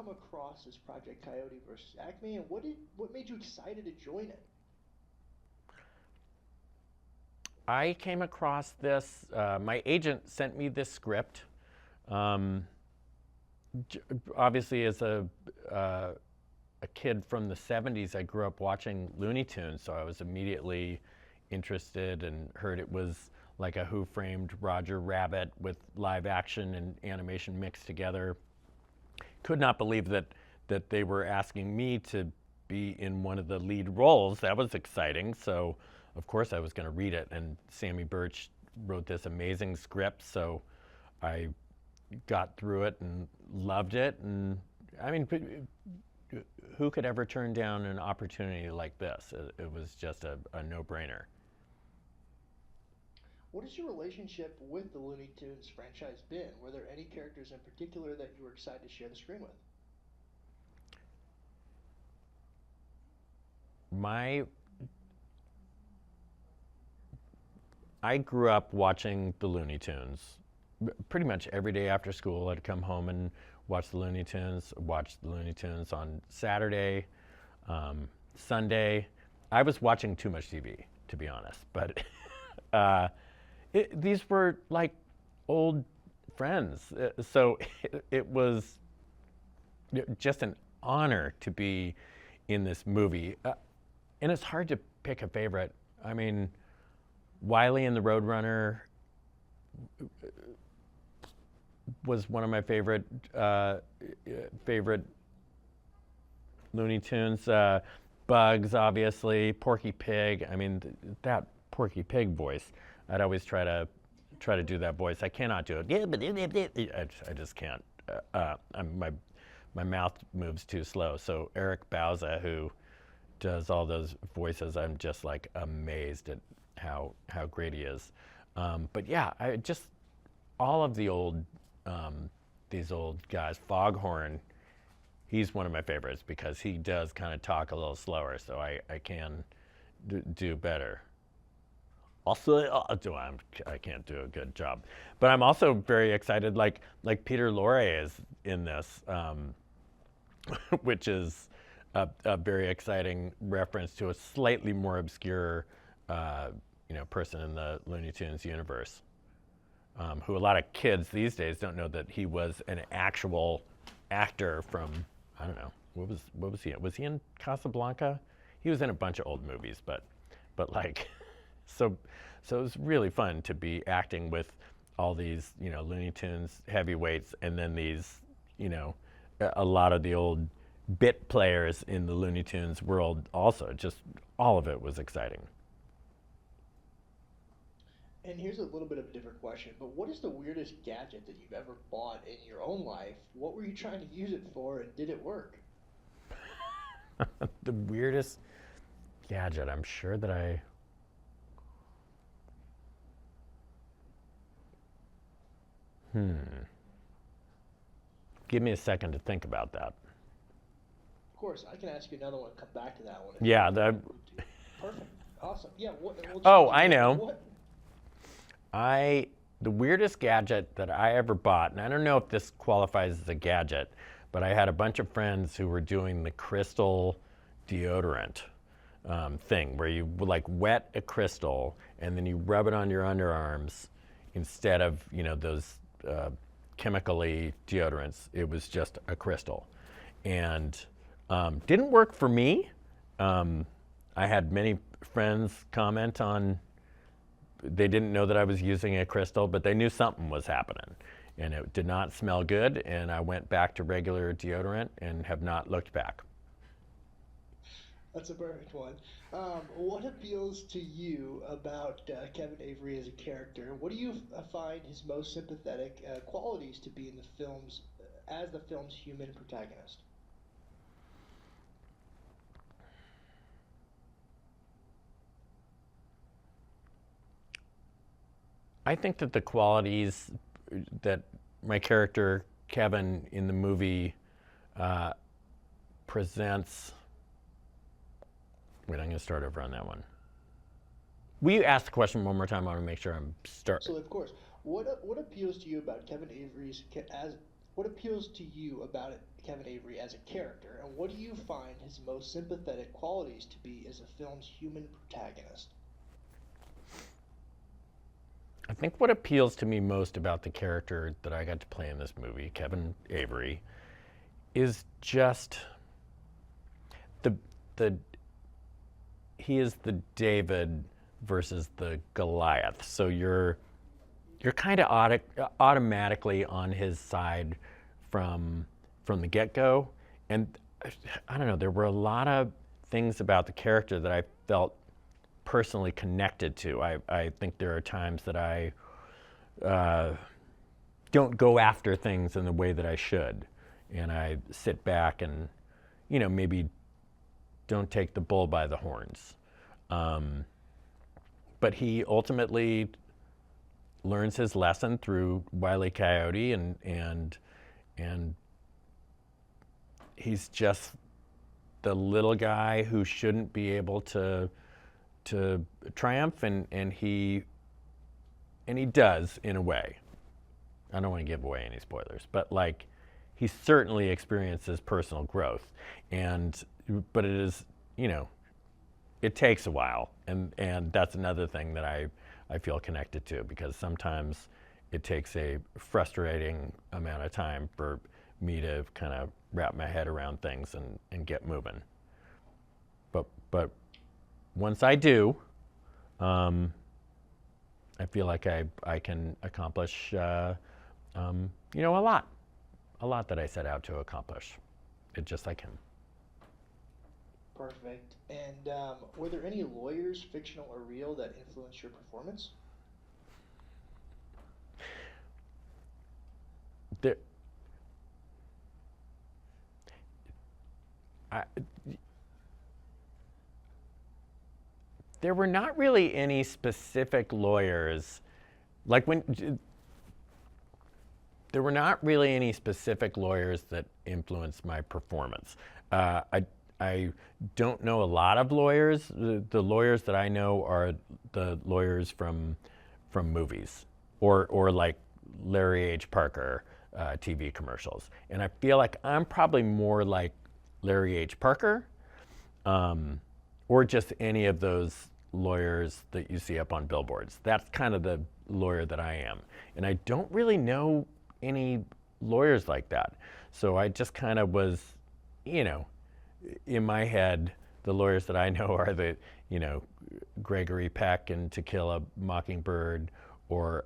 come across this Project Coyote versus Acme, and what made you excited to join it? I came across this. My agent sent me this script. Um, Obviously, as a kid from the '70s, I grew up watching Looney Tunes, so I was immediately interested and heard it was like a Who Framed Roger Rabbit with live action and animation mixed together. Could not believe that they were asking me to be in one of the lead roles. That was exciting. So, of course, I was going to read it. And Sammy Birch wrote this amazing script. So, I got through it and loved it. And I mean, who could ever turn down an opportunity like this? It was just a no-brainer. What has your relationship with the Looney Tunes franchise been? Were there any characters in particular that you were excited to share the screen with? My I grew up watching the Looney Tunes. Pretty much every day after school, I'd come home and watch the Looney Tunes. Watch the Looney Tunes on Saturday, Sunday. I was watching too much TV, to be honest. But uh, these were like old friends, so it was just an honor to be in this movie. And it's hard to pick a favorite. I mean, Wiley and the Roadrunner was one of my favorite Looney Tunes. Bugs, obviously, Porky Pig. I mean, that Porky Pig voice. I'd always try to do that voice. I cannot do it. I just can't. My mouth moves too slow. So Eric Bauza, who does all those voices, I'm just like amazed at how great he is. But yeah, I just all of the old these old guys. Foghorn, he's one of my favorites because he does kind of talk a little slower, so I can do better. Also, I can't do a good job, but I'm also very excited. Like Peter Lorre is in this, which is a very exciting reference to a slightly more obscure, person in the Looney Tunes universe, who a lot of kids these days don't know that he was an actual actor from, I don't know, what was he in? Was he in Casablanca? He was in a bunch of old movies, but like, so it was really fun to be acting with all these, Looney Tunes heavyweights, and then these, a lot of the old bit players in the Looney Tunes world also. Just all of it was exciting. And here's a little bit of a different question, but what is the weirdest gadget that you've ever bought in your own life? What were you trying to use it for, and did it work? The weirdest gadget, I'm sure that give me a second to think about that. Of course, I can ask you another one. Come back to that one if Yeah, you the need to. Perfect. Awesome. Yeah. We'll oh, change it I again. know. What? I the weirdest gadget that I ever bought, and I don't know if this qualifies as a gadget, but I had a bunch of friends who were doing the crystal deodorant thing, where you would like wet a crystal and then you rub it on your underarms instead of those chemically deodorants. It was just a crystal, and didn't work for me. I had many friends comment on they didn't know that I was using a crystal, but they knew something was happening. And it did not smell good, and I went back to regular deodorant and have not looked back. That's a perfect one. What appeals to you about Kevin Avery as a character? What do you find his most sympathetic qualities to be in the films as the film's human protagonist? I think that the qualities that my character, Kevin, in the movie uh, presents. Wait, I'm going to start over on that one. Will you ask the question one more time? I want to make sure I'm start. So, of course, what appeals to you about Kevin Avery's as What appeals to you about Kevin Avery as a character, and what do you find his most sympathetic qualities to be as a film's human protagonist? I think what appeals to me most about the character that I got to play in this movie, Kevin Avery, is just the the he is the David versus the Goliath. So you're kind of automatically on his side from the get-go, and I don't know, there were a lot of things about the character that I felt personally connected to. I think there are times that I don't go after things in the way that I should, and I sit back and maybe don't take the bull by the horns. But he ultimately learns his lesson through Wile E. Coyote, and he's just the little guy who shouldn't be able to triumph, and he does in a way. I don't want to give away any spoilers, but like he certainly experiences personal growth, but it is it takes a while, and that's another thing that I feel connected to, because sometimes it takes a frustrating amount of time for me to kind of wrap my head around things and get moving. But once I do, I feel like I can accomplish a lot that I set out to accomplish. It just like him. Perfect. And were there any lawyers, fictional or real, that influenced your performance? There, I, there were not really any specific lawyers, like when there were not really any specific lawyers that influenced my performance. I don't know a lot of lawyers. The lawyers that I know are the lawyers from movies, or like Larry H. Parker TV commercials. And I feel like I'm probably more like Larry H. Parker, or just any of those lawyers that you see up on billboards. That's kind of the lawyer that I am. And I don't really know any lawyers like that. So I just kind of was, in my head, the lawyers that I know are the, Gregory Peck in To Kill a Mockingbird, or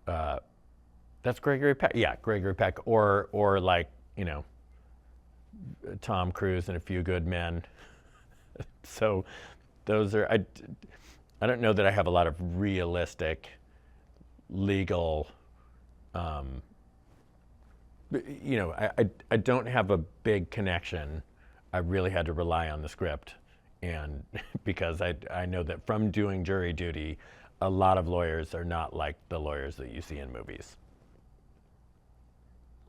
that's Gregory Peck. Yeah, Gregory Peck, or like, Tom Cruise in A Few Good Men. So those are, I don't know that I have a lot of realistic legal, I don't have a big connection. I really had to rely on the script, and because I know that from doing jury duty, a lot of lawyers are not like the lawyers that you see in movies.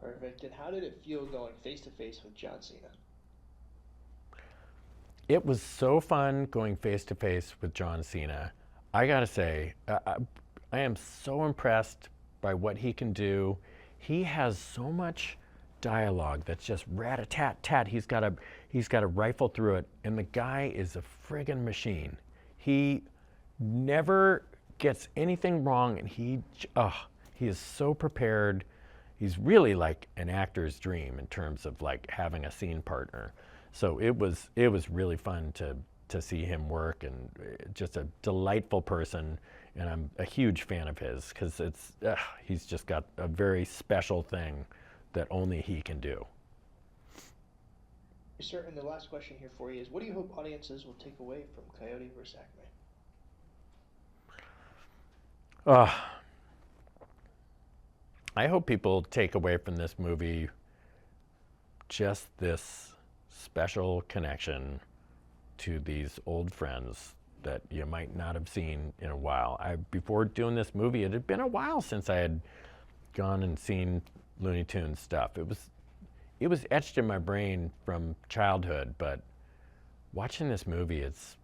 Perfect. And how did it feel going face to face with John Cena? It was so fun going face to face with John Cena. I gotta say, I am so impressed by what he can do. He has so much dialogue that's just rat-a-tat-tat. He's got to rifle through it, and the guy is a friggin' machine. He never gets anything wrong, and he is so prepared. He's really like an actor's dream in terms of like having a scene partner. So it was really fun to see him work, and just a delightful person. And I'm a huge fan of his, because he's just got a very special thing that only he can do. Yes, sir. And the last question here for you is, what do you hope audiences will take away from Coyote vs. Acme? I hope people take away from this movie just this special connection to these old friends that you might not have seen in a while. Before doing this movie, it had been a while since I had gone and seen Looney Tunes stuff. It was etched in my brain from childhood, but watching this movie, it's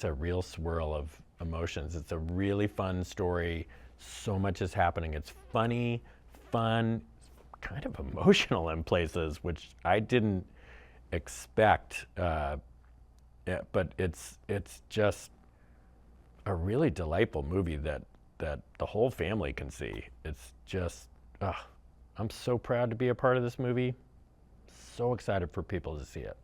a real swirl of emotions. It's a really fun story. So much is happening. It's funny, fun, kind of emotional in places, which I didn't expect. Yeah, but it's just a really delightful movie that the whole family can see. It's just, I'm so proud to be a part of this movie. So excited for people to see it.